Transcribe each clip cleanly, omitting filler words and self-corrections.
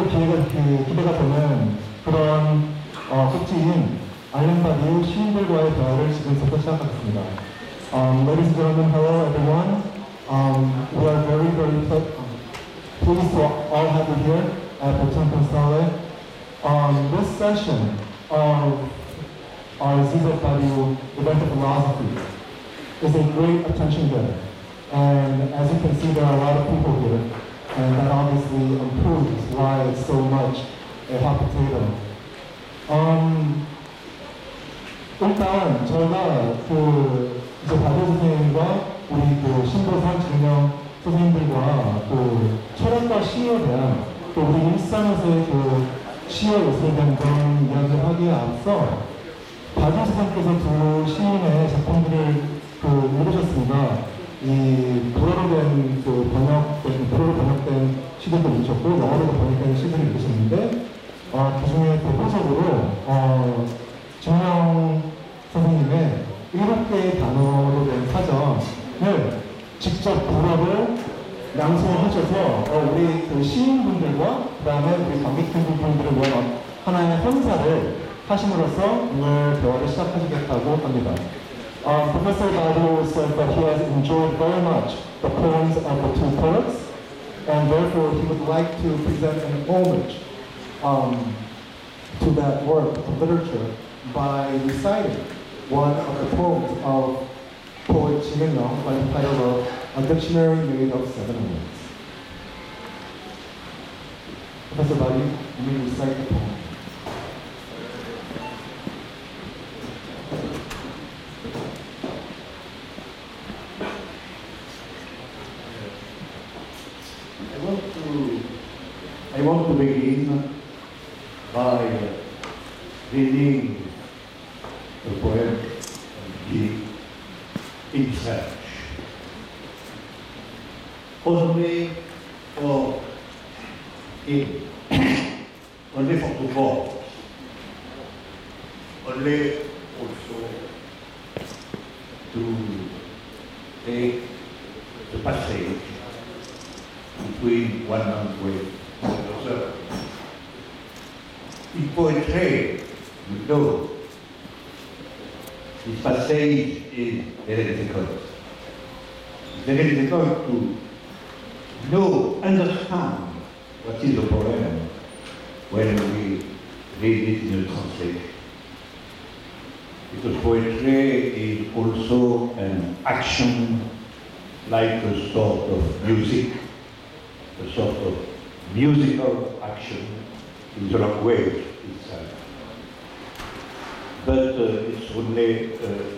기대가 되는 그런 꼭지인 아일랜드 시민들과의 대화를 지금부터 시작하겠습니다. Ladies and gentlemen, hello everyone. We are very pleased to all have you here at Bhutan Consulate. This session of our Ziza Badu event of philosophy is a great attention getter. And as you can see, there are a lot of people here, and that obviously proves why it's so much a hot potato. 일단 저희가 이제 바도 선생님과 우리 신보선, 진영 선생님들과 철학과 시에 대한 또 우리 일상에서의 시와 요소에 대한 그런 이야기를 하기에 앞서 바도 선생님께서 두 시인의 작품들을 읽으셨습니다. 이 불어로 번역된 시들도 읽으셨고 영어로도 번역된 시들을 읽으셨는데 그 중에 대표적으로 정영 선생님의 7개의 단어로 된 사전을 직접 불어로 낭송하셔서 우리 시인분들과 그 다음에 우리 관객분들을 모아 하나의 헌사를 하심으로써 오늘 대화를 시작하시겠다고 합니다. Professor Badu said that he has enjoyed very much the poems of the two poets, and therefore he would like to present an homage to that work of literature by reciting one of the poems of poet Jin Eun-young by the title of A Dictionary Made of Seven Words. Professor Badu, you may recite the poem. I want to begin by reading the poem in French. Only for him, only for the God, only also to take the passage between one language and another. In poetry, you know, this passage is very difficult. It's very difficult to understand what is a poem when we read it in a translation. Because poetry is also an action, like a sort of music, a sort of musical action in the language itself. But it's only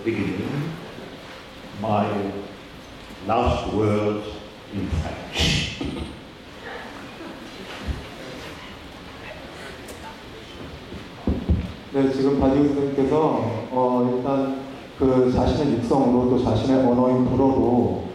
beginning. My last words in French. 네, 지금 바디우 선생님께서 일단 자신의 육성으로 또 자신의 언어인 불어로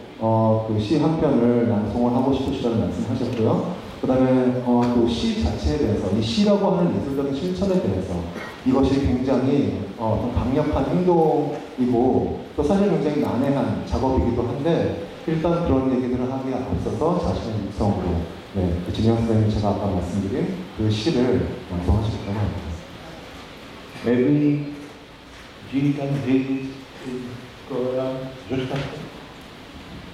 시 한 편을 낭송을 하고 싶으시다는 말씀하셨고요. 그 다음에 또 시 자체에 대해서, 이 시라고 하는 예술적인 실천에 대해서 이것이 굉장히 강력한 행동이고 또 사실 굉장히 난해한 작업이기도 한데 일단 그런 얘기들을 하기에 앞서서 자신의 육성으로 진영 선생님이 제가 아까 말씀드린 그 시를 낭송하시겠다고 합니다. Maybe Jin can read it in Korean just after.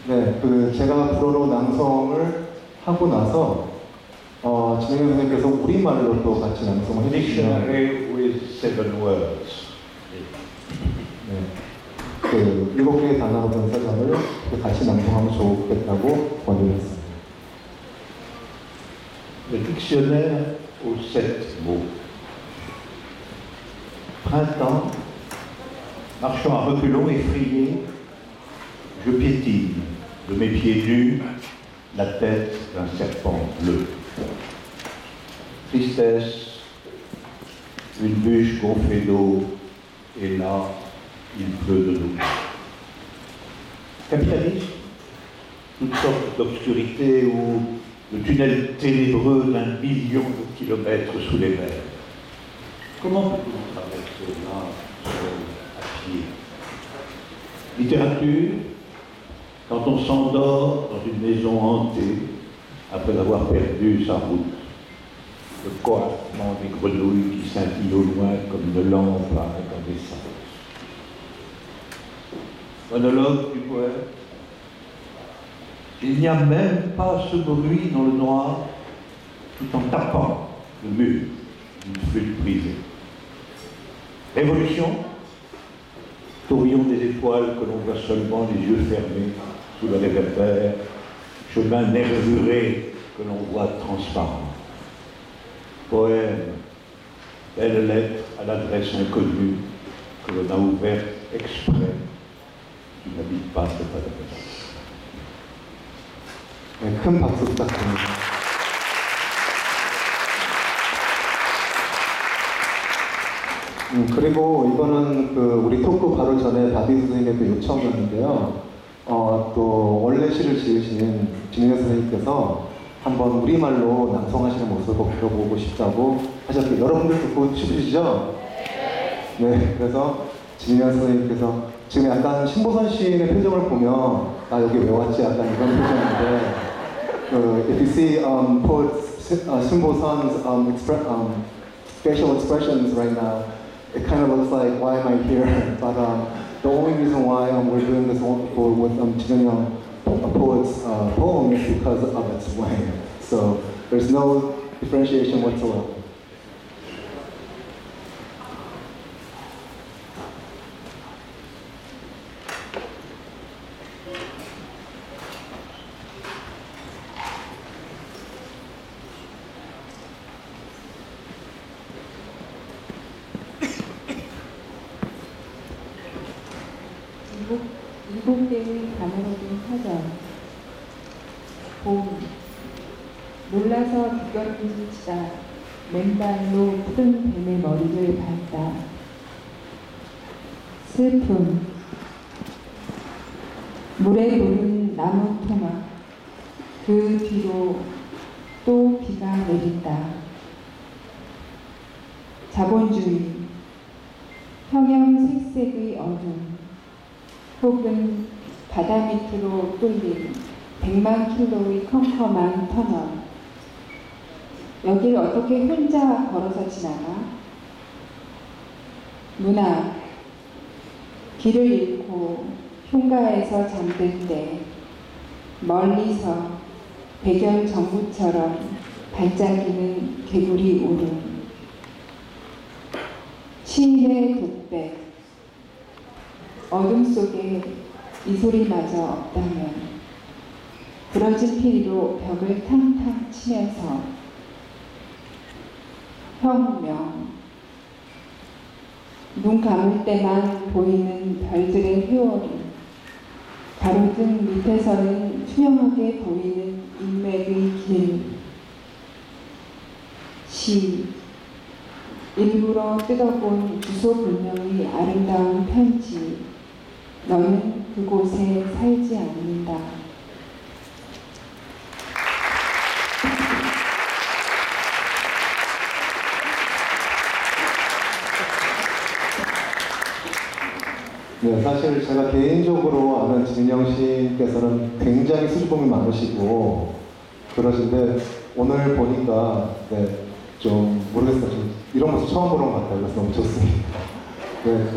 네, 제가 불어로 낭송을 하고 나서 진영 선생님께서 우리말로 또 같이 낭송을 해주시면 Dictionary with 7 words. 네, 7개의 단어로 된 사전을 같이 낭송하면 좋겠다고 권유를 했습니다. Le dictionnaire aux 7 mots. Printemps, marchant à reculons effrayés, je piétine de mes pieds nus la tête d'un serpent bleu. Tristesse, une bûche gonflée d'eau, et là, il pleut de nous. Capitalisme, toutes sortes d'obscurités ou le tunnel ténébreux d'1 million de kilomètres sous les mers. Comment peut-on traverser là, seul, à pied? Littérature, quand on s'endort dans une maison hantée après avoir perdu sa route. le coatement des grenouilles qui scintillent au loin comme une lampe à incandescence. Monologue du poète. Il n'y a même pas ce bruit dans le noir, tout en tapant le mur d'une flûte brisée. Révolution, tourbillon des étoiles que l'on voit seulement les yeux fermés sous le réverbère, chemin nervuré que l'on voit transparent. Poème, belle lettre à l'adresse inconnue que l'on a ouverte exprès, qui n'habite pas cette adresse. 네, 큰 박수 부탁드립니다. 그리고 이거는 우리 토크 바로 전에 바디 선생님의 또 요청이었는데요. 또 원래 시를 지으신 진현 선생님께서 한번 우리말로 낭송하시는 모습을 꼭 들어보고 싶다고 하셨고요. 여러분들 듣고 싶으시죠? 네, 그래서 진현 선생님께서 지금 약간 신보선 시인의 표정을 보면 나 여기 왜 왔지? 약간 이런 표정인데 if you see poet Sinbo선's facial expressions right now, it kind of looks like, why am I here? But the only reason why we're doing this with Jinyoung poet's poem is because of its way. So there's no differentiation whatsoever. 일곱 개의 단어로 된 사전. 봄. 놀라서 뒷걸음질치다 맨발로 푸른 뱀의 머리를 밟다. 슬픔. 물에 녹은 나무 토막. 그 뒤로 또 비가 내린다. 자본주의. 형형색색의 어둠. 혹은 바다 밑으로 뚫린 100만 킬로의 컴컴한 터널. 여길 어떻게 혼자 걸어서 지나가? 문학. 길을 잃고 흉가에서 잠들 때 멀리서 백열 정부처럼 반짝이는 개구리 울음. 시인의 독백. 어둠 속에 이 소리마저 없다면 부러진 피리로 벽을 탕탕 치면서 혁명. 눈 감을 때만 보이는 별들의 회오리. 가로등 밑에서는 투명하게 보이는 인맥의 길. 시. 일부러 뜯어본 주소불명의 아름다운 편지. 너는 그곳에 살지 않는다. 네, 사실 제가 개인적으로 아는 진영 씨께서는 굉장히 수줍음이 많으시고 그러신데 오늘 보니까 좀 모르겠어요. 좀 이런 모습 처음 보는 것 같아요. 그래서 너무 좋습니다. 네,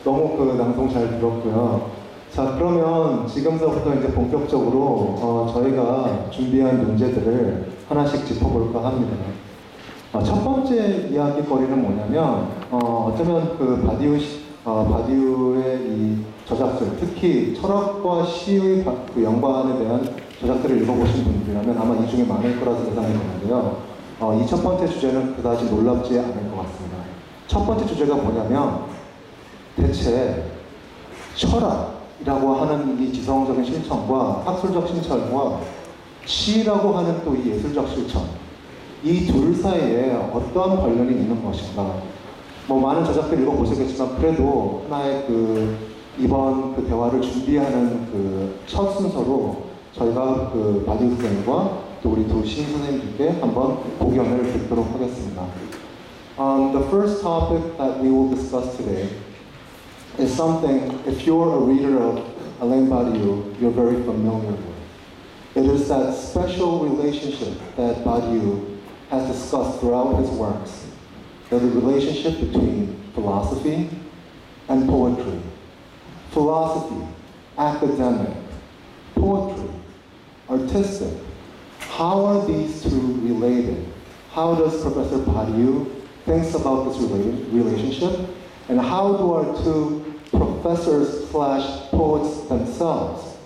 너무 낭송 잘 들었고요. 자, 그러면 지금서부터 이제 본격적으로 저희가 준비한 문제들을 하나씩 짚어볼까 합니다. 첫 번째 이야기거리는 뭐냐면 어쩌면 바디우의 이 저작들, 특히 철학과 시의 연관에 대한 저작들을 읽어보신 분들이라면 아마 이 중에 많을 거라서 예상이 되는데요. 이 첫 번째 주제는 그다지 놀랍지 않을 것 같습니다. 첫 번째 주제가 뭐냐면 대체 철학이라고 하는 이 지성적인 실천과 학술적 실천과 시라고 하는 또 이 예술적 실천, 이 둘 사이에 어떠한 관련이 있는 것인가. 많은 저작들 읽어보시겠지만 그래도 하나의 이번 대화를 준비하는 첫 순서로 저희가 바디우 선생님과 또 우리 두 시인 선생님들께 한번 고견을 듣도록 하겠습니다. The first topic that we will discuss today is something, if you're a reader of Alain Badiou, you're very familiar with. It is that special relationship that Badiou has discussed throughout his works the relationship between philosophy and poetry. Philosophy, academic, poetry, artistic. How are these two related? How does Professor Badiou think about this relationship? And how do our two professors/poets themselves,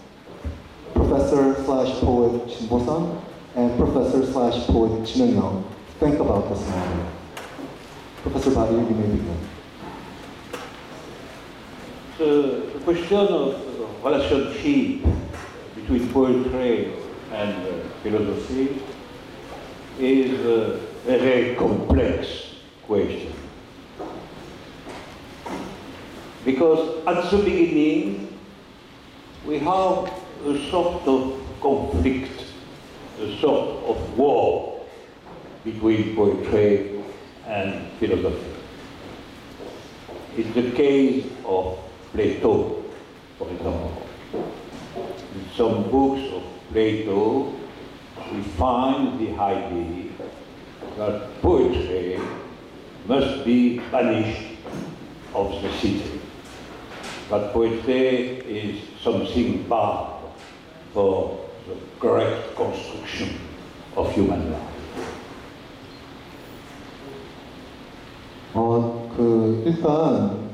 Professor/poet Shin-Bo-sun and Professor/poet Jin-Young, think about this matter? Professor Badiou, you may begin. The question of relationship between poetry and philosophy is a very complex question. Because at the beginning, we have a sort of conflict, a sort of war between poetry and philosophy. It's the case of Plato, for example. In some books of Plato, we find the idea that poetry must be banished of the city. That poetry is something bad for the correct construction of human life. 일단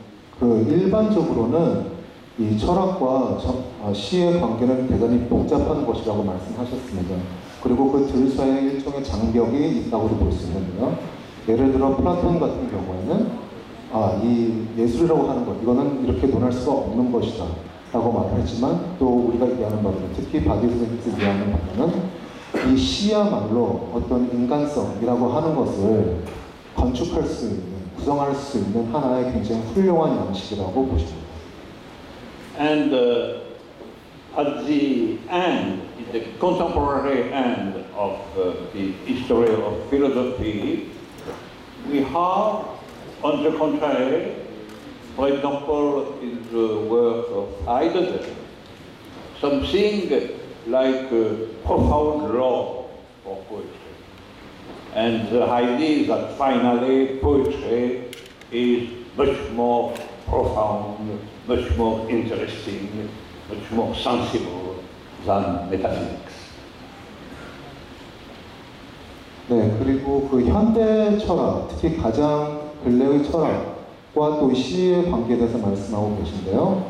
일반적으로는 이 철학과 시의 관계는 대단히 복잡한 것이라고 말씀하셨습니다. 그리고 그 둘 사이에 일종의 장벽이 있다고도 볼 수 있는데요. 예를 들어 플라톤 같은 경우에는 이 예술이라고 하는 것, 이거는 이렇게 논할 수가 없는 것이다 라고 말을 했지만, 또 우리가 얘기하는 바로는, 특히 바디우 선생님께서 얘기하는 바로는 이 시야말로 어떤 인간성이라고 하는 것을 건축할 수 있는, 구성할 수 있는 하나의 굉장히 훌륭한 양식이라고 보십니다. And at the end, in the contemporary end of the history of philosophy, we have, on the contrary, for example, in the work of Heidegger, something like a profound love for poetry. And the idea that finally poetry is much more profound, much more interesting, much more sensible than metaphysics. 네, 그리고 그 현대 철학, 특히 가장 근래의 철학과 또 시의 관계에 대해서 말씀하고 계신데요.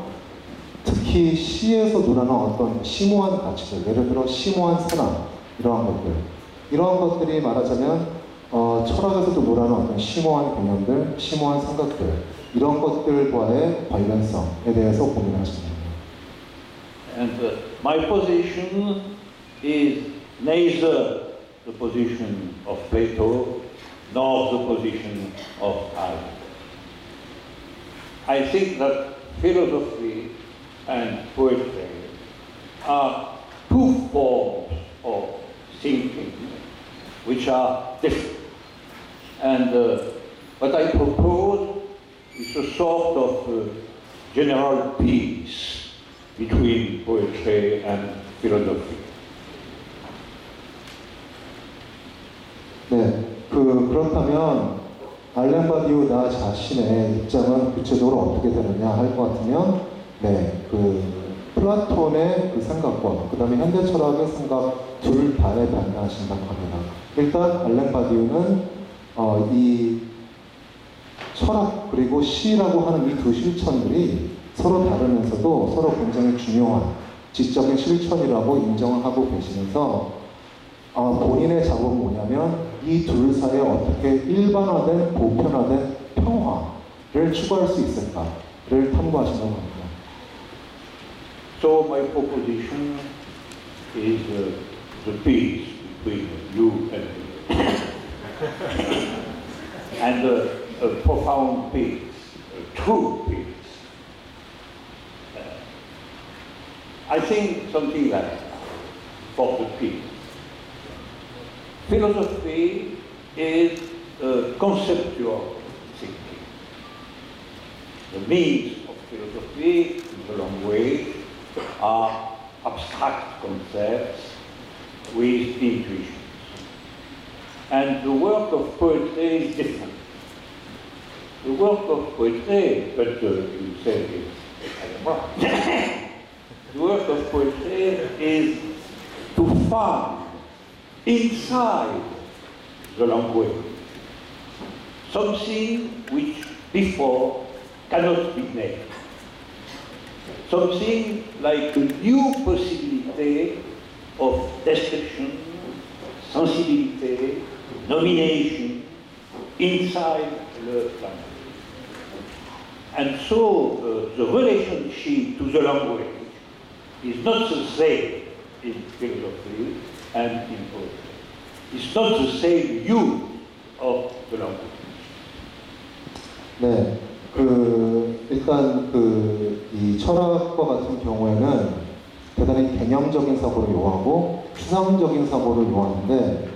특히 시에서 논하는 어떤 심오한 가치들, 예를 들어 심오한 사랑, 이러한 것들이 말하자면 철학에서도 논하는 어떤 심오한 개념들, 심오한 생각들, 이런 것들과의 관련성에 대해서 고민하십니다. And my position is neither the position of Plato nor the position of Heidegger. I think that philosophy and poetry are two forms of thinking which are different. And what I propose is a sort of general peace between poetry and philosophy. 네, 그렇다면 알렌 바디우 나 자신의 입장은 구체적으로 어떻게 되느냐 할 것 같으면, 네, 플라톤의 그 생각과 그 다음에 현대 철학의 생각 둘 다에 반대하신다고 합니다. 일단 알렌 바디우는 이 철학 그리고 시라고 하는 이 두 실천들이 서로 다르면서도 서로 굉장히 중요한 지적인 실천이라고 인정을 하고 계시면서 본인의 작업은 뭐냐면 이 둘 사이에 어떻게 일반화된 보편화된 평화를 추구할 수 있을까를 탐구하신다고 합니다. So my proposition is the peace between you and me. And a profound peace, a true peace. I think something like that for the peace. Philosophy is conceptual thinking. The means of philosophy, in the long way, are abstract concepts with intuitions. And the work of poetry is different. The work of poetry, but you say I am right. The work of poetry is to find inside the language something which before cannot be named. Something like a new possibility of description, sensibility, nomination inside the language. And so the relationship to the language is not the same in philosophy and in poetry. It's not the same use of the language. 네, 일단 이 철학과 같은 경우에는 대단히 개념적인 사고를 요하고 추상적인 사고를 요하는데,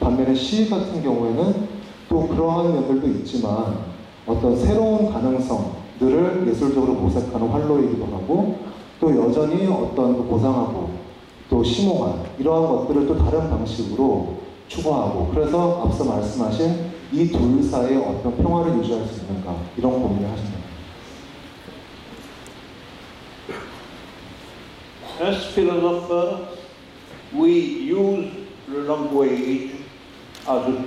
반면에 시 같은 경우에는 또 그러한 면들도 있지만 어떤 새로운 가능성들을 예술적으로 모색하는 활로이기도 하고, 또 여전히 어떤 고상하고 또 심오한 이러한 것들을 또 다른 방식으로 추구하고, 그래서 앞서 말씀하신 이 둘 사이에 어떤 평화를 유지할 수 있는가, 이런 고민을 하신다. As philosophers, we use the language as a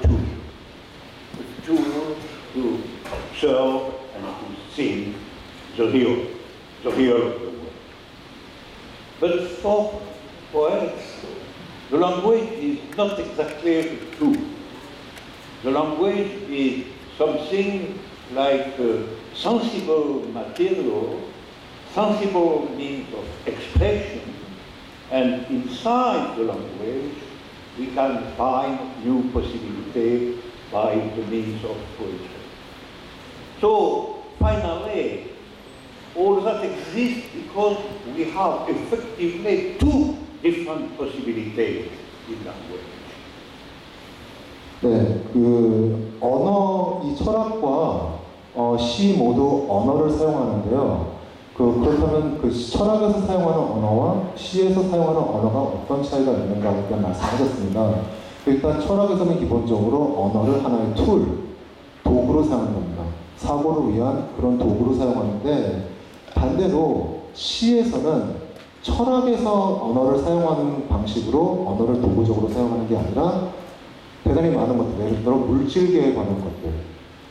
tool to observe and to see the real of the world. But for poets, the language is not exactly a tool. The language is something like a sensible material, sensible means of expression, and inside the language we can find new possibilities by the means of poetry. So finally, all that exists because we have effectively two different possibilities in language. 네, 언어, 이 철학과 시 모두 언어를 사용하는데요. 그렇다면 철학에서 사용하는 언어와 시에서 사용하는 언어가 어떤 차이가 있는가에 대한 말씀하셨습니다. 일단 철학에서는 기본적으로 언어를 하나의 도구로 사용합니다. 사고를 위한 그런 도구로 사용하는데, 반대로 시에서는 철학에서 언어를 사용하는 방식으로 언어를 도구적으로 사용하는 게 아니라 대단히 많은 것들, 예를 들어 물질계에 관한 것들,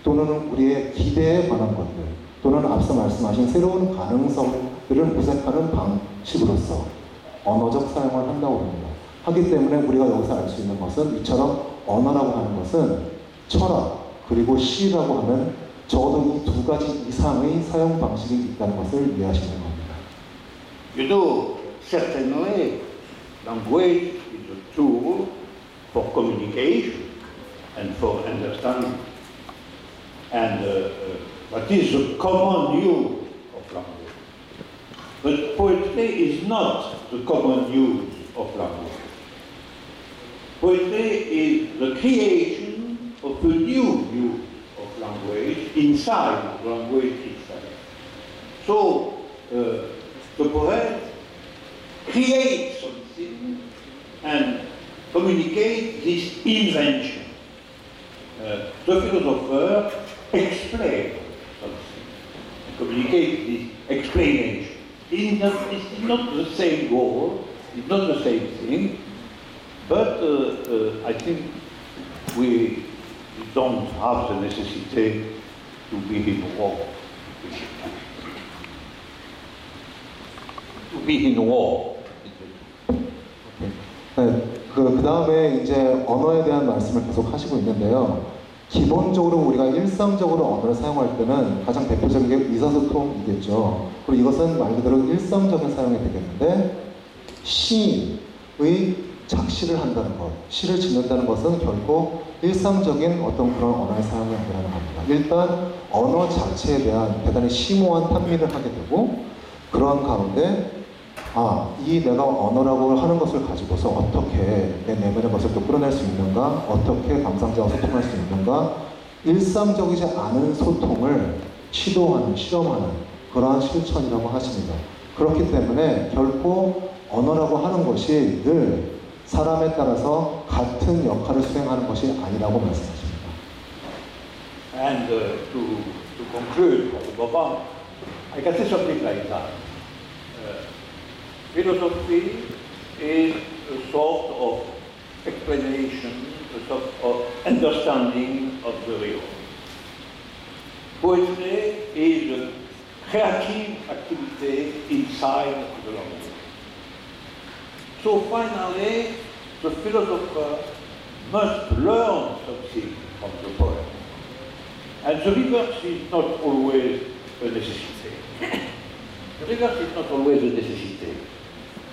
또는 우리의 기대에 관한 것들, 또는 앞서 말씀하신 새로운 가능성들을 모색하는 방식으로서 언어적 사용을 한다고 합니다. 하기 때문에 우리가 여기서 알 수 있는 것은, 이처럼 언어라고 하는 것은 철학, 그리고 시라고 하는 적어도 이 두 가지 이상의 사용 방식이 있다는 것을 이해하시는 겁니다. You know, certainly, language is a tool for communication and for understanding. And that is the common use of language. But poetry is not the common use of language. Poetry is the creation of a new use of language inside language itself. So the poet creates something and communicates this invention. The philosopher explains something, communicates this explanation. It's not the same goal, it's not the same thing, but I think we don't have the necessity to be in war. To be in war. 네, 그 다음에 이제 언어에 대한 말씀을 계속 하시고 있는데요. 기본적으로 우리가 일상적으로 언어를 사용할 때는 가장 대표적인 게 의사소통이겠죠. 그리고 이것은 말 그대로 일상적인 사용이 되겠는데, 시의 작시를 한다는 것, 시를 짓는다는 것은 결코 일상적인 어떤 그런 언어의 사용이 아니라는 겁니다. 일단 언어 자체에 대한 대단히 심오한 탐미를 하게 되고, 그런 가운데 이 내가 언어라고 하는 것을 가지고서 어떻게 내 내면의 것을 또 끌어낼 수 있는가, 어떻게 감상자와 소통할 수 있는가, 일상적이지 않은 소통을 시도하는, 실험하는 그러한 실천이라고 하십니다. 그렇기 때문에 결코 언어라고 하는 것이 늘 사람에 따라서 같은 역할을 수행하는 것이 아니라고 말씀하십니다. And to conclude, Boban, I can say something like that. Philosophy is a sort of explanation, a sort of understanding of the real. Poetry is a creative activity inside the language. So finally, the philosopher must learn something from the poet. And the reverse is not always a necessity. The reverse is not always a necessity.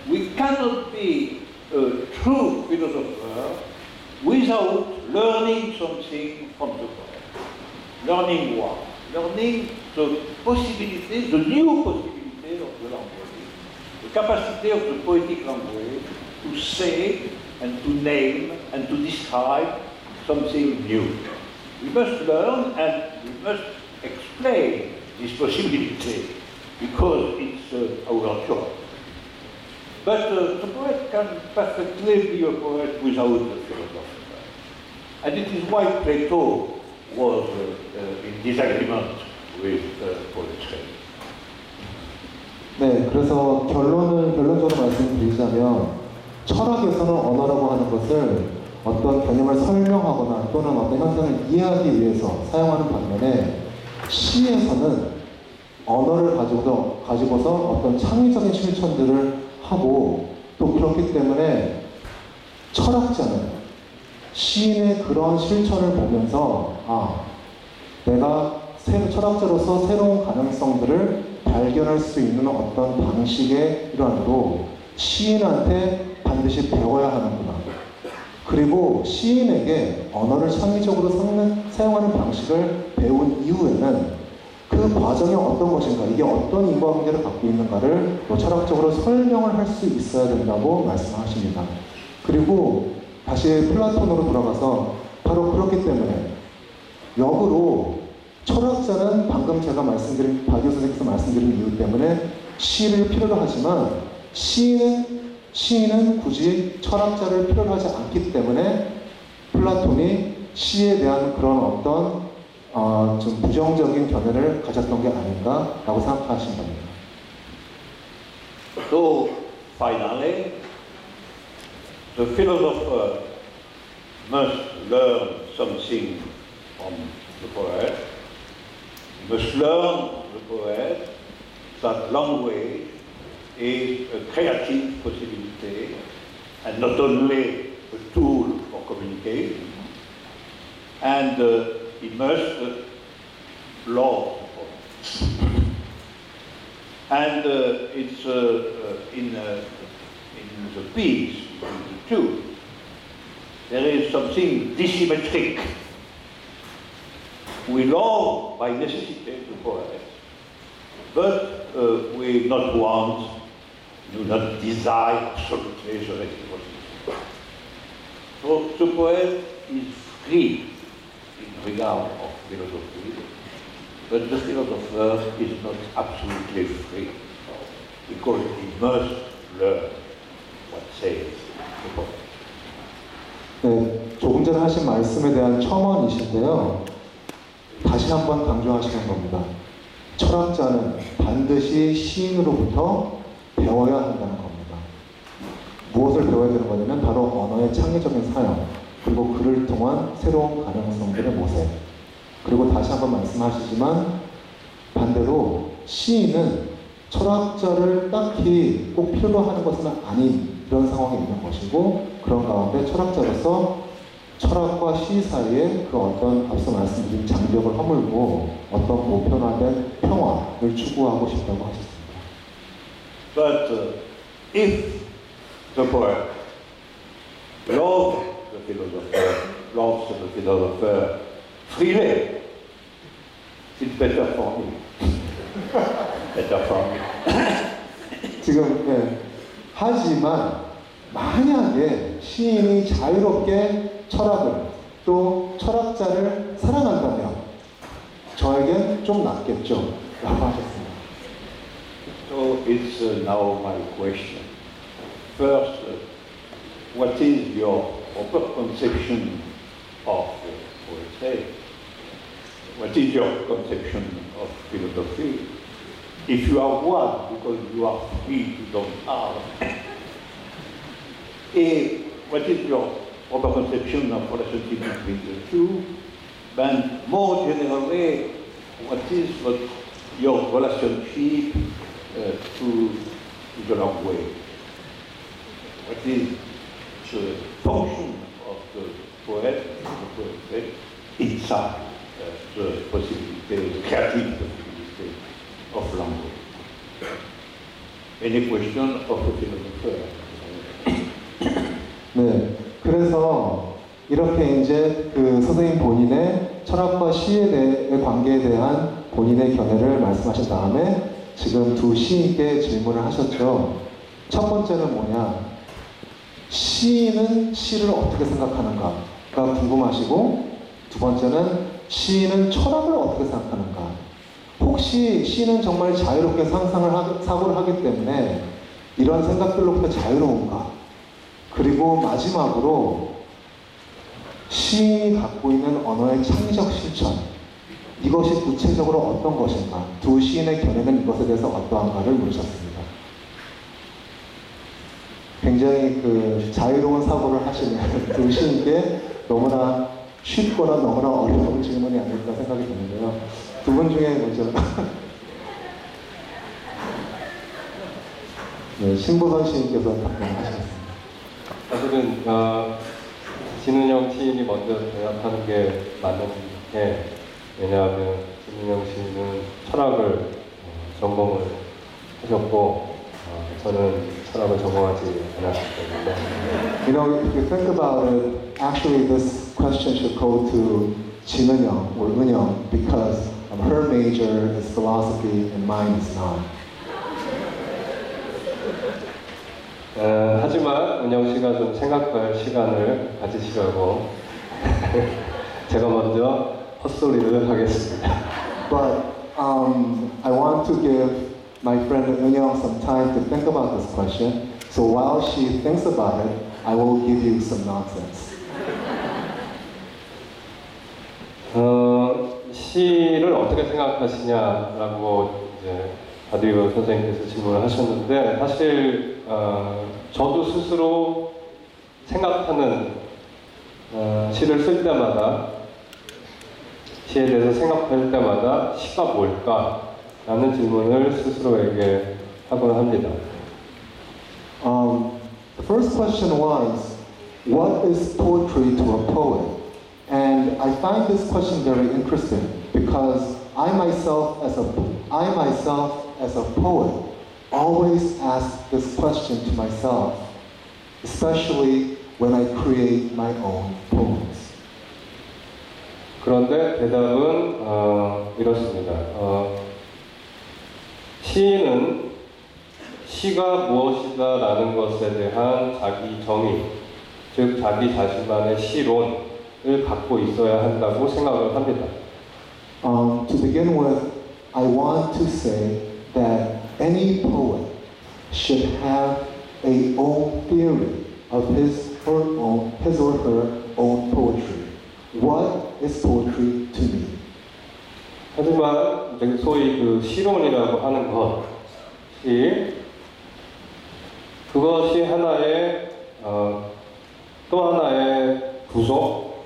We cannot be a true philosopher without learning something from the poet. Learning what? Learning the possibility, the new possibility of the language, the capacity of the poetic language to say and to name and to describe something new. We must learn and we must explain this possibility because it's our job. But the poet can perfectly be a poet without the philosopher. And it is why Plato was in disagreement with poetry. 네, 그래서 결론적으로 말씀드리자면 철학에서는 언어라고 하는 것을 어떤 개념을 설명하거나 또는 어떤 현상을 이해하기 위해서 사용하는 반면에 시에서는 언어를 가지고서 어떤 창의적인 실천들을 하고 또 그렇기 때문에 철학자는 시인의 그런 실천을 보면서 내가 철학자로서 새로운 가능성들을 발견할 수 있는 어떤 방식의 일환으로 시인한테 반드시 배워야 하는구나. 그리고 시인에게 언어를 창의적으로 사용하는 방식을 배운 이후에는 그 과정이 어떤 것인가, 이게 어떤 인과관계를 갖고 있는가를 또 철학적으로 설명을 할 수 있어야 된다고 말씀하십니다. 그리고 다시 플라톤으로 돌아가서 바로 그렇기 때문에 역으로 철학자는 방금 제가 말씀드린 박유 선생님께서 말씀드린 이유 때문에 시를 필요로 하지만 시인은 굳이 철학자를 필요로 하지 않기 때문에 플라톤이 시에 대한 그런 어떤 좀 부정적인 견해를 가졌던 게 아닌가라고 생각하신답니다. So finally, the philosopher must learn something from the poet. He must learn from the poet that language is a creative possibility and not only a tool for communication. And he must love the poet. And it's in the piece, in the two, there is something disymmetric. We love by necessity the poet, but we not want, do not desire absolutely the reciprocity. So the poet is free in regard of philosophy, but the philosopher is not absolutely free, because he must learn what says the poet. 네, 조금 전에 하신 말씀에 대한 첨언이신데요. 다시 한번 강조하시는 겁니다. 철학자는 반드시 시인으로부터 배워야 한다는 겁니다. 무엇을 배워야 되는 거냐면 바로 언어의 창의적인 사용, 그리고 그를 통한 새로운 가능성들의 모색. 그리고 다시 한번 말씀하시지만 반대로 시인은 철학자를 딱히 꼭 필요로 하는 것은 아닌 이런 상황에 있는 것이고, 그런 가운데 철학자로서 철학과 시 사이에 그 어떤 앞서 말씀드린 장벽을 허물고 어떤 보편화된 평화를 추구하고 싶다고 하셨습니다. But if the poet loves the philosopher freely, it's better for me. better for me. 지금 하지만 만약에 시인이 자유롭게 철학을 또 철학자를 사랑한다면 저에겐 좀 낫겠죠 라고 하셨습니다. So it's now my question. First, what is your proper conception of poetry? What is your conception of philosophy? If you have one, because you are free to don't have. And what is your proper conception of relationship between the two? Then more generally, what is your relationship to the language? What is the function of the poet, the poetry, inside the possibility, the creative possibility of language? Any question of the philosopher? 네, 그래서 이렇게 이제 그 선생님 본인의 철학과 시에 대해 관계에 대한 본인의 견해를 말씀하신 다음에 지금 두 시인께 질문을 하셨죠. 첫 번째는 뭐냐? 시인은 시를 어떻게 생각하는가가 궁금하시고, 두 번째는 시인은 철학을 어떻게 생각하는가? 혹시 시인은 정말 자유롭게 사고를 하기 때문에 이런 생각들로부터 자유로운가? 그리고 마지막으로 시인이 갖고 있는 언어의 창의적 실천, 이것이 구체적으로 어떤 것인가? 두 시인의 견해는 이것에 대해서 어떠한가를 물으셨습니다. 굉장히 그 자유로운 사고를 하시는 두 시인께 너무나 쉽거나 너무나 어려운 질문이 아닐까 생각이 드는데요. 두 분 중에 먼저 네, 신보선 시인께서 답변하시겠습니다. 사실은 진은영 시인이 먼저 대답하는 게 맞는 게, 왜냐하면 진은영 시인은 철학을 전공을 하셨고 저는 철학을 전공하지 않았기 때문에. You know, if you think about it, actually this question should go to Jin Eun-young or Eun-young because her major is philosophy and mine is not. 하지만 은영 씨가 좀 생각할 시간을 가지시라고 제가 먼저 헛소리를 하겠습니다. But I want to give my friend Eun-young some time to think about this question. So while she thinks about it, I will give you some nonsense. 시를 어떻게 생각하시냐라고 이제 바디우 선생님께서 질문을 하셨는데, 사실 저도 스스로 생각하는 시를 쓸 때마다, 시에 대해서 생각할 때마다 시가 뭘까라는 질문을 스스로에게 하곤 합니다. The first question was, what is poetry to a poet? And I find this question very interesting because I myself as a poet always ask this question to myself, especially when I create my own poems. 그런데 대답은 이렇습니다. 시인은 시가 무엇이다라는 것에 대한 자기 정의, 즉 자기 자신만의 시론을 갖고 있어야 한다고 생각을 합니다. To begin with, I want to say that any poet should have a own theory of his or her own poetry. What is poetry to me? 하지만 소위 그 시론이라고 하는 것이, 그것이 하나의 또 하나의 구속,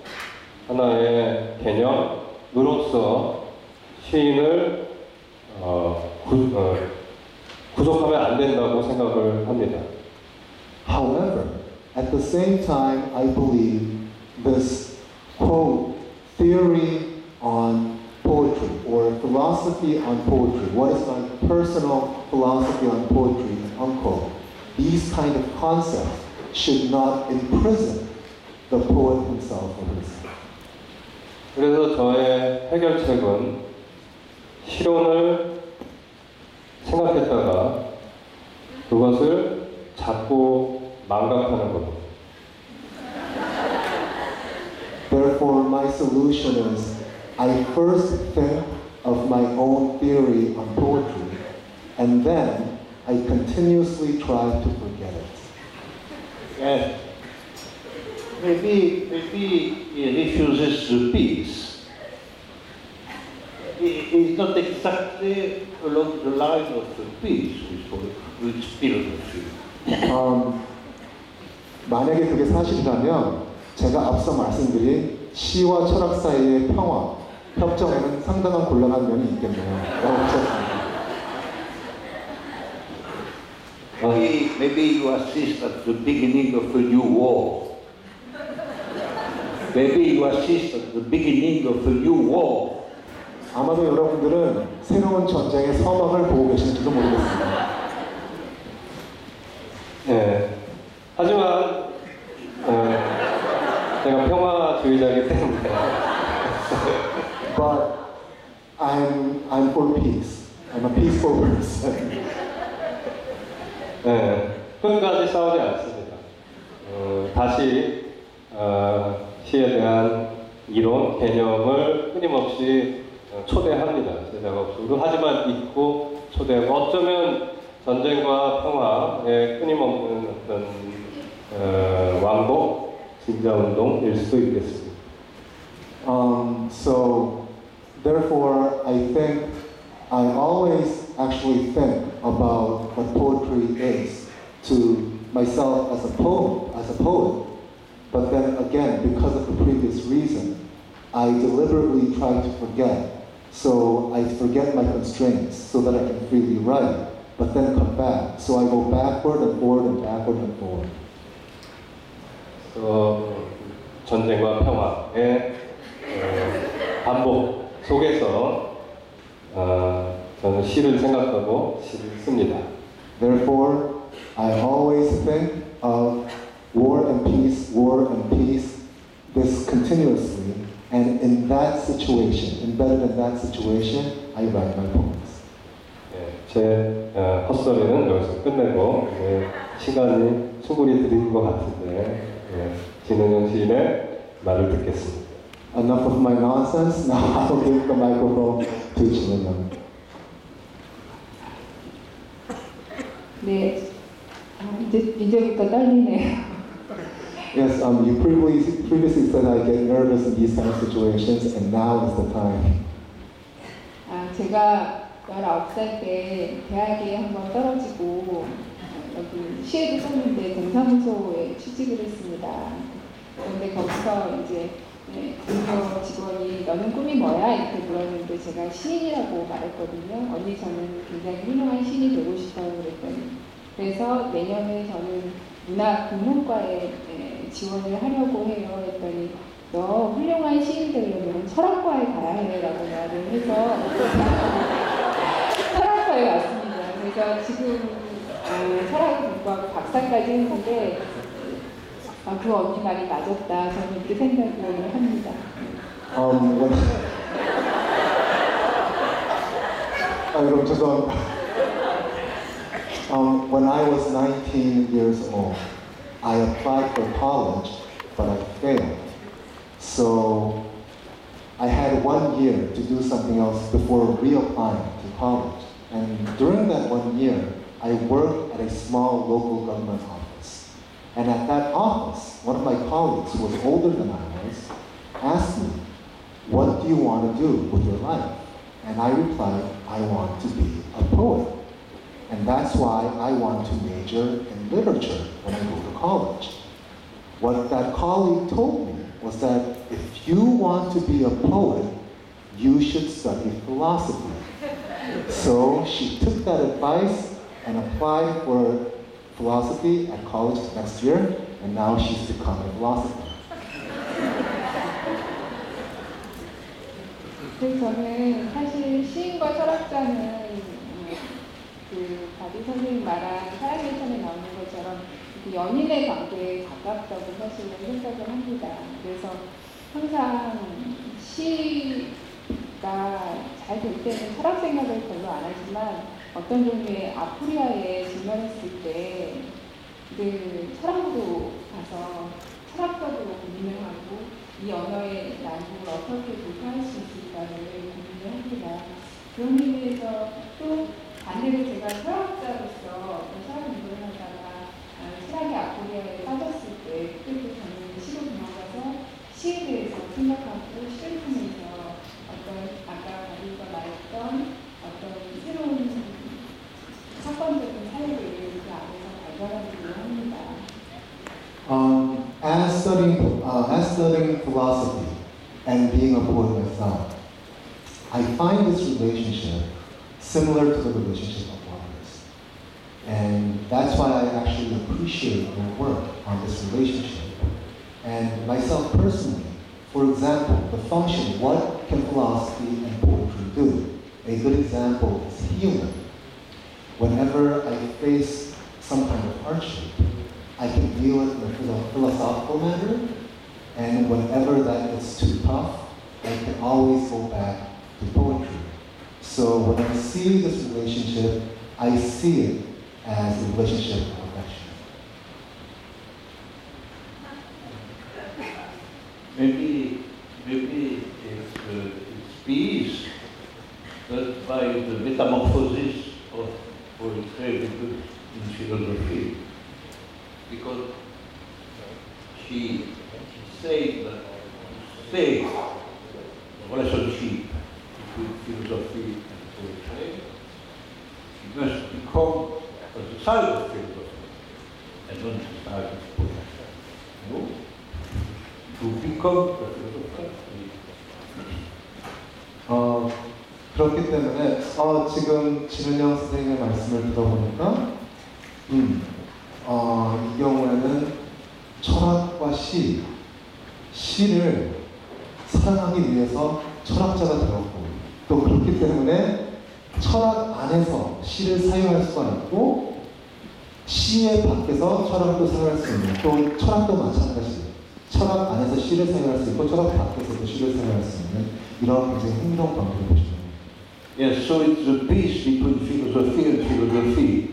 하나의 개념으로서 시인을 구속하면 안 된다고 생각을 합니다. However, at the same time, I believe this quote, theory on poetry or philosophy on poetry, what is my personal philosophy on poetry, unquote, these kind of concepts should not imprison the poet himself or herself. 그래서 저의 해결책은 시론을 생각했다가 그것을 자꾸 망각하는 겁니다. Therefore, my solution is I first think of my own theory on poetry, and then I continuously try to forget it. Yes, maybe he refuses the peace. It's not exactly along the line of the peace with philosophy. 만약에 그게 사실이라면 제가 앞서 말씀드린 시와 철학 사이의 평화, 협정에는 상당한 곤란한 면이 있겠네요. 라고 하셨습니다. Maybe you assist at the beginning of a new war. Maybe you assist at the beginning of a new war. 아마도 여러분들은 새로운 전쟁의 서막을 보고 계시는지도 모르겠습니다. 네. 하지만 제가 평화주의자이기 때문에 But I'm for peace. I'm a peaceful person. 네, 끝까지 싸우지 않습니다. 다시 시에 대한 이론, 개념을 끊임없이 초대합니다. 제 작업으로. 하지만 잊고 초대하고 어쩌면 전쟁과 평화의 끊임없는 어떤 왕복, 진자운동일 수도 있겠습니다. So therefore, I always actually think about what poetry is to myself as a poet. But then again, because of the previous reason, I deliberately try to forget. So I forget my constraints so that I can freely write, but then come back. So I go backward and forward and backward and forward. 전쟁과 평화의 반복 속에서 저는 시를 생각하고 시를 씁니다. Therefore, I always think of war and peace, this continuously, and in that situation, embedded in that situation, I write my poems. 제 헛소리는 여기서 끝내고 시간이 충분히 드린 것 같은데 진은영 시인의 말을 듣겠습니다. Enough of my nonsense. Now I'll give the microphone to 진은영. 네, 이제부터 떨리네요. Yes, you previously said I get nervous in these kind of situations, and now is the time. 제가 19살 때 대학에 한번 떨어지고 여기 시에도 썼는데 동사무소에 취직을 했습니다. 그런데 거기서 이제 동료 직원이 너는 꿈이 뭐야? 이렇게 물었는데 제가 시인이라고 말했거든요. 언니 저는 굉장히 훌륭한 시인이 되고 싶어요. 그랬더니 그래서 내년에 저는 문화국문과에 지원을 하려고 해요. 했더니 너 훌륭한 시인 되려면 철학과에 가야 해 라고 말을 해서 철학과에 왔습니다. 그래서 지금 철학을 공부하고 박사까지 했는데 그 언니 말이 맞았다. 저는 이렇게 생각을 합니다. 여러분 죄송합니다. When I was 19 years old, I applied for college, but I failed. So I had 1 year to do something else before reapplying to college. And during that 1 year, I worked at a small local government office. And at that office, one of my colleagues who was older than I was asked me, "What do you want to do with your life?" And I replied, "I want to be a poet." And that's why I want to major in literature when I go to college. What that colleague told me was that if you want to be a poet, you should study philosophy. So she took that advice and applied for philosophy at college next year, and now she's become a philosopher. 그래서 저는 사실 시인과 철학자는 그 바비 선생님 말한 사랑의 천에 나오는 것처럼 그 연인의 관계에 가깝다고 사실은 생각을 합니다. 그래서 항상 시가 잘 될 때는 철학 생각을 별로 안 하지만 어떤 종류의 아프리아에 직면했을 때 그 철학으로 가서 철학적으로 고민을 하고 이 언어의 난국을 어떻게 돌파할 수 있을까를 고민을 합니다. 그런 의미에서 또 반대로 제가 철학자로서 철학 공부를 하다가 철학의 아프리아에 빠졌을 때 그때도 저는 시로 생각하고 실행하면서 어떤 아까 가지고 말했던 어떤 새로운 사건적인 사례를 그 안에서 발견하기로 합니다. As studying philosophy and being a poet myself, I find this relationship similar to the relationship of artists. And that's why I actually appreciate your work on this relationship. And myself personally, for example, the function, what can philosophy and poetry do? A good example is healing. Whenever I face some kind of hardship, I can deal it in a philosophical manner, and whenever that gets too tough, I can always go back to poetry. So when I see this relationship, I see it as a relationship of affection. Maybe it's peace, but by the metamorphosis of poetry in philosophy, because she said that the relationship between philosophy and poetry, it must become the side of philosophy and not the side of poetry. No? To become a philosopher. 그렇기 때문에 지금 진은영 선생님의 말씀을 들어보니까 이 경우에는 철학과 시를 사랑하기 위해서 철학자가 되었고 또 그렇기 때문에 철학 안에서 시를 사용할 수가 있고 시의 밖에서 철학을 또 사용할 수 있는 또 철학도 마찬가지 철학 안에서 시를 사용할 수 있고 철학 밖에서도 시를 사용할 수 있는 이런 굉장히 흥미로운 관계를 보시면 Yes, so it's a peace between philosophy and philosophy,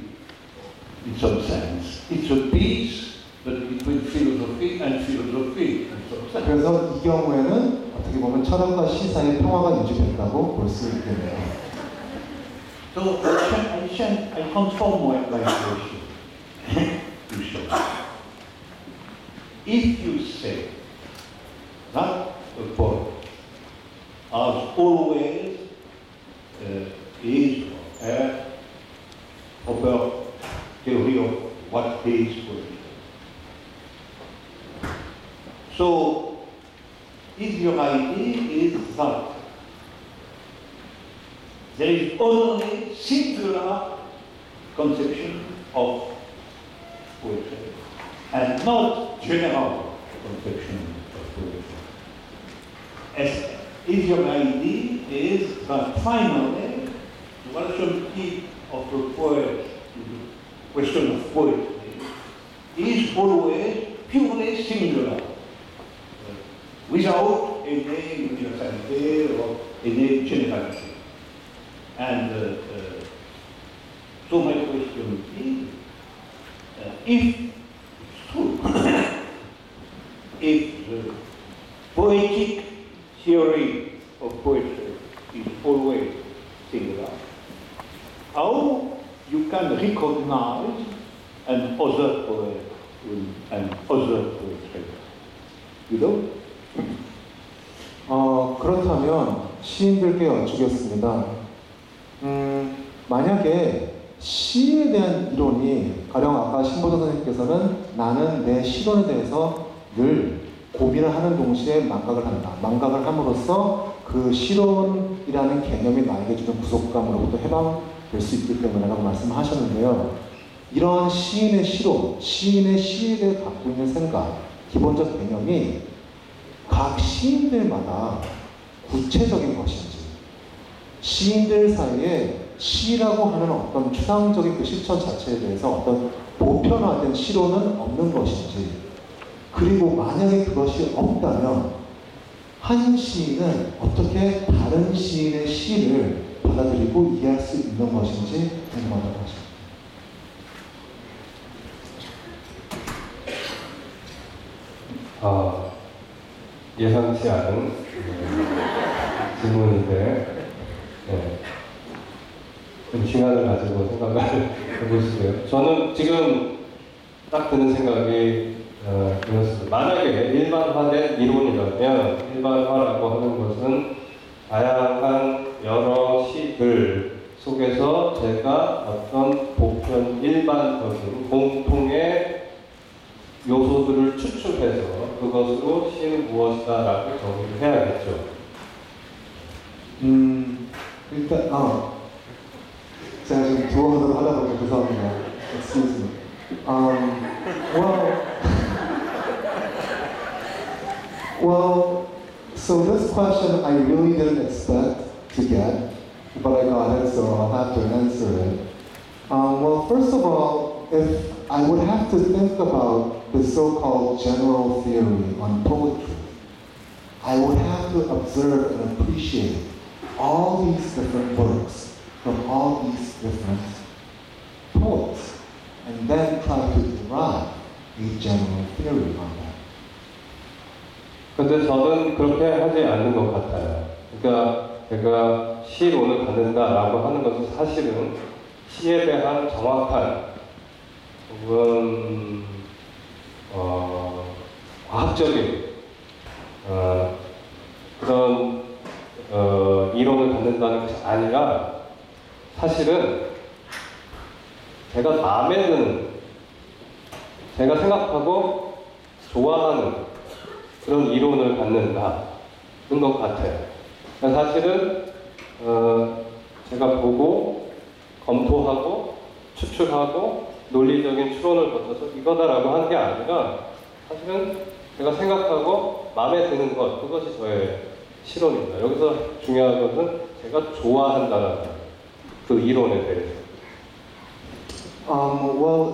in some sense. It's a peace but between philosophy and philosophy, in some sense. 그래서 이 경우에는 어떻게 보면 철학과 시 사이의 평화가 유지된다고 볼 수 있겠네요. So I transform my question to show. If you say that a poet has always his or her proper theory of what is poetry. So, if your idea is that there is only singular conception of poetry and not general conception of poetry. If your idea is that finally the relationship of the poet to the question of poetry is always purely singular, without any universality or any generality. And so my question is, if it's true, if the poetic theory of poetry is always singular, how you can recognize an other poet and other poetry? You know? 그렇다면 시인들께 여쭈겠습니다. 만약에 시에 대한 이론이 가령 아까 신보도 선생님께서는 나는 내 시론에 대해서 늘 고민을 하는 동시에 망각을 한다. 망각을 함으로써 그 시론이라는 개념이 나에게 주는 구속감으로부터 해방될 수 있기 때문에라고 말씀하셨는데요. 이러한 시인의 시론, 시인의 시에 대해 갖고 있는 생각, 기본적 개념이 각 시인들마다 구체적인 것인지, 시인들 사이에 시라고 하는 어떤 추상적인 그 실천 자체에 대해서 어떤 보편화된 시론은 없는 것인지, 그리고 만약에 그것이 없다면 한 시인은 어떻게 다른 시인의 시를 받아들이고 이해할 수 있는 것인지 궁금하다고 하십니다. 예상치 않은 질문인데 좀 시간을 가지고 생각을 해보시고요. 저는 지금 딱 드는 생각이 이렇습니다. 만약에 일반화된 이론이라면 일반화라고 하는 것은 다양한 여러 시들 속에서 제가 어떤 보편 일반적인 공통의 요소들을 추출해서 그것으로 시는 무엇이다라고 정의를 해야겠죠. 일단 제가 지금 두어하도록 하다 보니까 죄송합니다. Excuse me. Well, so this question I really didn't expect to get, but I got it, so I'll have to answer it. Well, first of all, if I would have to think about the so-called general theory on poetry, I would have to observe and appreciate all these different works from all these different poets, and then try to derive a general theory on that. 근데 저는 그렇게 하지 않는 것 같아요. 그러니까 제가 시론을 갖는다라고 하는 것은 사실은 시에 대한 정확한 혹은 과학적인 그런 이론을 갖는다는 것이 아니라 사실은 제가 마음에 드는, 제가 생각하고 좋아하는 그런 이론을 갖는다는 것 같아요. 사실은 제가 보고 검토하고 추출하고 논리적인 추론을 거쳐서 이거다라고 하는 게 아니라 사실은 제가 생각하고 마음에 드는 것, 그것이 저의 실론입니다. 여기서 중요한 것은 제가 좋아한다는 그 이론에 대해서. Well,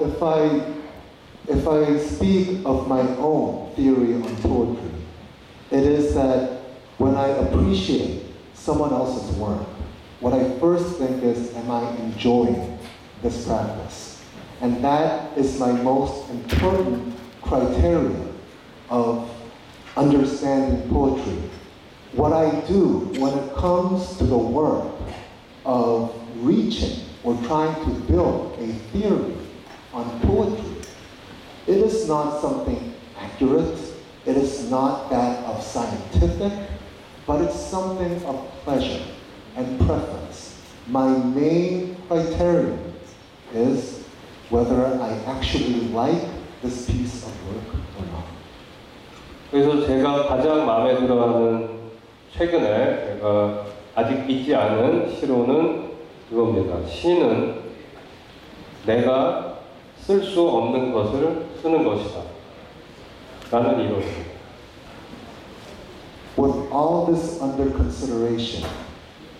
if I speak of my own theory on poetry, it is that when I appreciate someone else's work, what I first think is, am I enjoying this practice? And that is my most important criteria of understanding poetry. What I do when it comes to the work of reaching or trying to build a theory on poetry, it is not something accurate, it is not that of scientific, but it's something of pleasure and preference. My main criterion is whether I actually like this piece of work or not. 그래서 제가 가장 마음에 들어하는 최근에 제가 아직 잊지 않은 시로는 그겁니다. 시는 내가 쓸 수 없는 것을 쓰는 것이다 라는 이론입니다. With all this under consideration,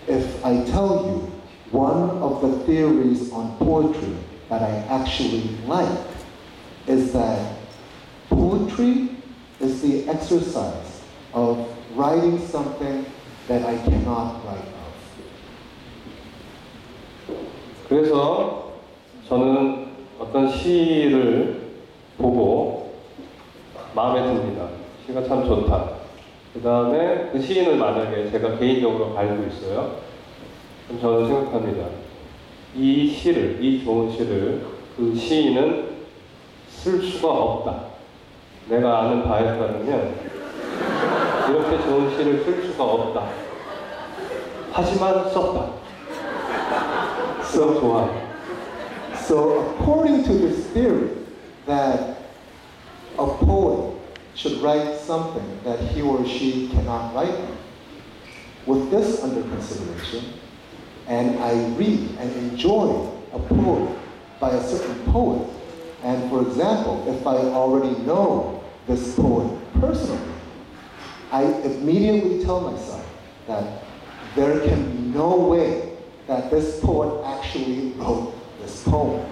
if I tell you one of the theories on poetry that I actually like is that poetry is the exercise of writing something that I cannot write of. 그래서 저는 어떤 시를 보고 마음에 듭니다. 시가 참 좋다. 그 다음에 그 시인을 만약에 제가 개인적으로 알고 있어요. 그럼 저는 생각합니다. 이 시를, 이 좋은 시를 그 시인은 쓸 수가 없다. 내가 아는 바에 따르면 이렇게 좋은 시를 쓸 수가 없다. 하지만 썼다. 그럼 좋아요. So according to this theory that a poet should write something that he or she cannot write, with this under consideration, and I read and enjoy a poem by a certain poet, and for example, if I already know this poet personally, I immediately tell myself that there can be no way that this poet actually wrote this poem,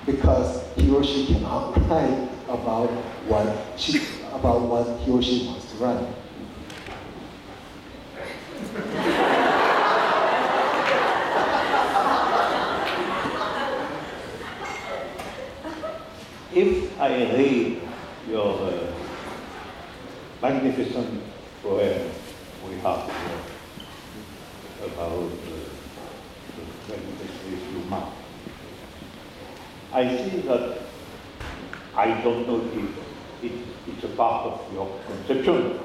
because he or she cannot write about what he or she wants to write. If I read your magnificent poem we have here about the 23 human, I see that I don't know if it's a part of your conception.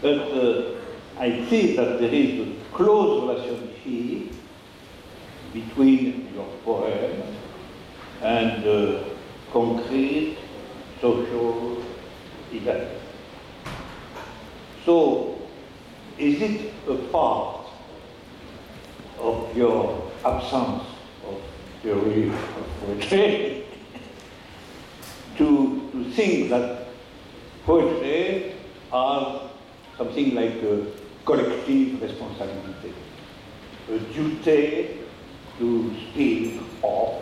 But I see that there is a close relationship between your poem and concrete social events. So, is it a part of your absence of theory of poetry to think that poetry has something like a collective responsibility, a duty to speak of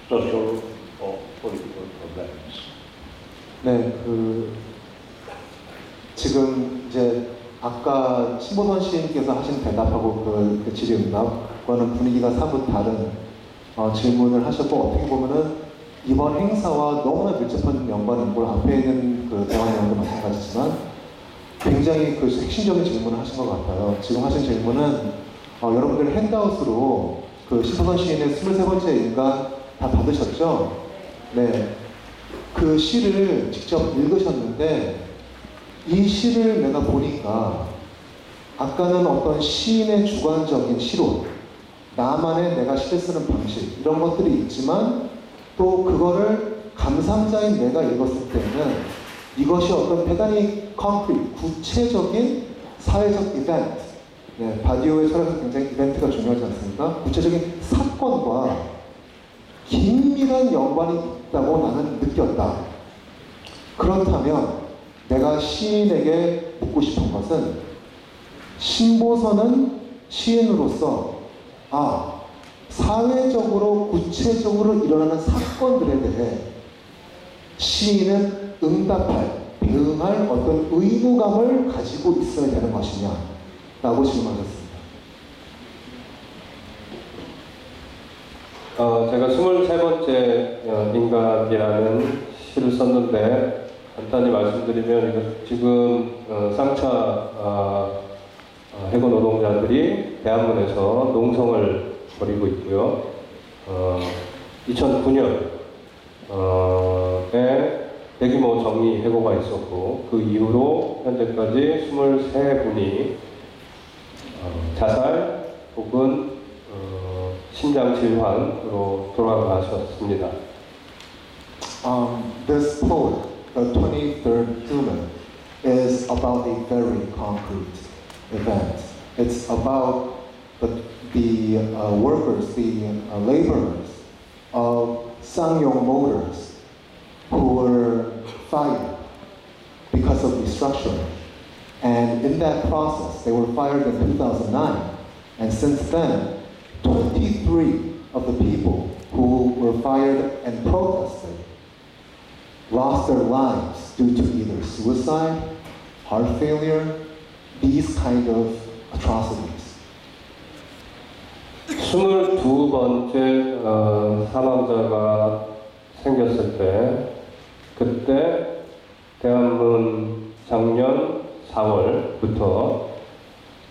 social or political problems? 네, 지금 이제 아까 신보선 시인께서 하신 대답하고 그 질의응답과는 분위기가 사뭇 다른 질문을 하셨고, 어떻게 보면은 이번 행사와 너무나 밀접한 연관인 걸 앞에 있는 그 대화 내용도 마찬가지지만 굉장히 그 핵심적인 질문을 하신 것 같아요. 지금 하신 질문은 여러분들 핸드아웃으로 그 신보선 시인의 23번째 인간 다 받으셨죠? 네. 그 시를 직접 읽으셨는데 이 시를 내가 보니까 아까는 어떤 시인의 주관적인 시론, 나만의 내가 시를 쓰는 방식 이런 것들이 있지만 또 그거를 감상자인 내가 읽었을 때는 이것이 어떤 대단히 concrete, 구체적인 사회적 이벤트, 네, 바디오의 철학에서 굉장히 이벤트가 중요하지 않습니까? 구체적인 사건과 긴밀한 연관이 있다고 나는 느꼈다. 그렇다면 내가 시인에게 묻고 싶은 것은 신보선은 시인으로서 사회적으로 구체적으로 일어나는 사건들에 대해 시인은 대응할 어떤 의무감을 가지고 있어야 되는 것이냐 라고 질문하셨습니다. 제가 23번째 인간이라는 시를 썼는데 간단히 말씀드리면 이거 지금 쌍차 해고 노동자들이 대한문에서 농성을 벌이고 있고요. 2009년에 대규모 정리 해고가 있었고 그 이후로 현재까지 23분이 자살 혹은 심장 질환으로 돌아가셨습니다. This poem, the 23rd Human, is about a very concrete event. It's about the workers, the laborers of Sangyong Motors who were fired because of restructuring. And in that process, they were fired in 2009. And since then, 23 of the people who were fired and protested lost their lives due to either suicide, heart failure, these kind of atrocities. 22번째 사망자가 생겼을 때 그때 대한문 작년 4월부터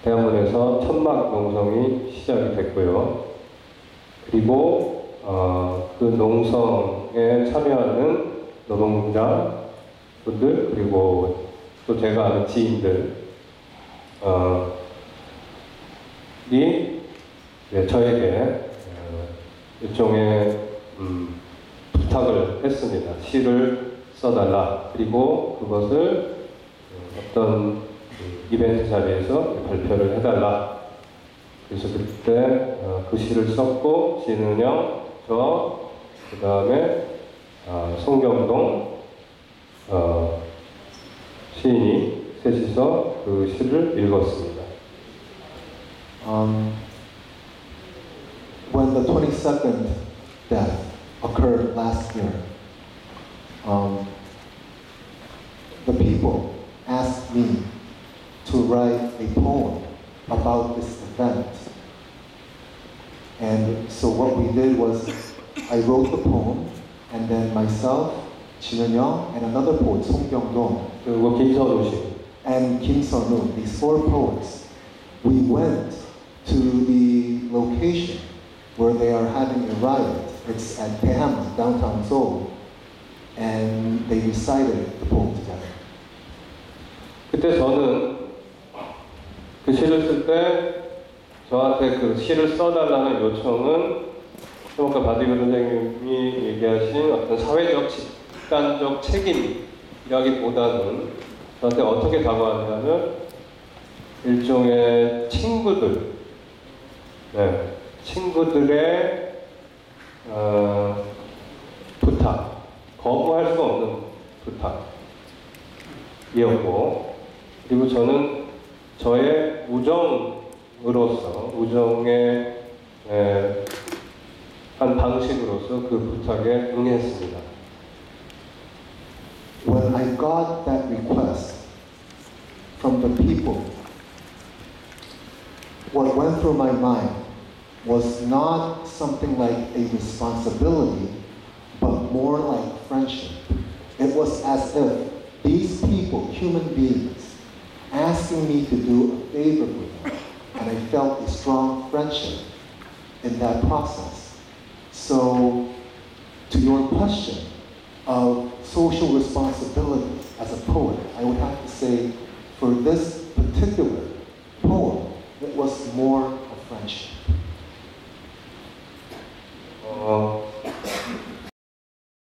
대한문에서 천막 농성이 시작이 됐고요. 그리고 그 농성에 참여하는 노동자분들 그리고 또 제가 아는 지인들이 저에게 일종의 부탁을 했습니다. 시를 써달라. 그리고 그것을 어떤 이벤트 자리에서 발표를 해달라. 그래서 그때 그 시를 썼고 진은영, 그 다음에 송경동 시인이 셋이서 그 시를 읽었습니다. When the 22nd death occurred last year, the people asked me to write a poem about this event. And so what we did was I wrote the poem and then myself, Jin Eun-young, and another poet, Song Kyung-dong, 그리고 김선우 씨. and Kim Sun-woo, these 4 poets, we went to the location where they are having a riot. It's at Daehamun, downtown Seoul. and they recited the poem together. 그때 저는 그 시를 쓸 때 저한테 그 시를 써달라는 요청은 해먹가 바디그 선생님이 얘기하신 어떤 사회적 집단적 책임이라기보다는 저한테 어떻게 다가왔냐면 일종의 친구들, 네, 친구들의 부탁, 거부할 수 없는 부탁이었고, 그리고 저는 저의 우정으로서, 우정의 한 방식으로서 그 부탁에 응했습니다. When I got that request from the people, what went through my mind was not something like a responsibility, but more like friendship. It was as if these people, human beings, asking me to do a favor for them, and I felt a strong friendship in that process. So, to your question of social responsibility as a poet, I would have to say, for this particular poem, it was more of friendship.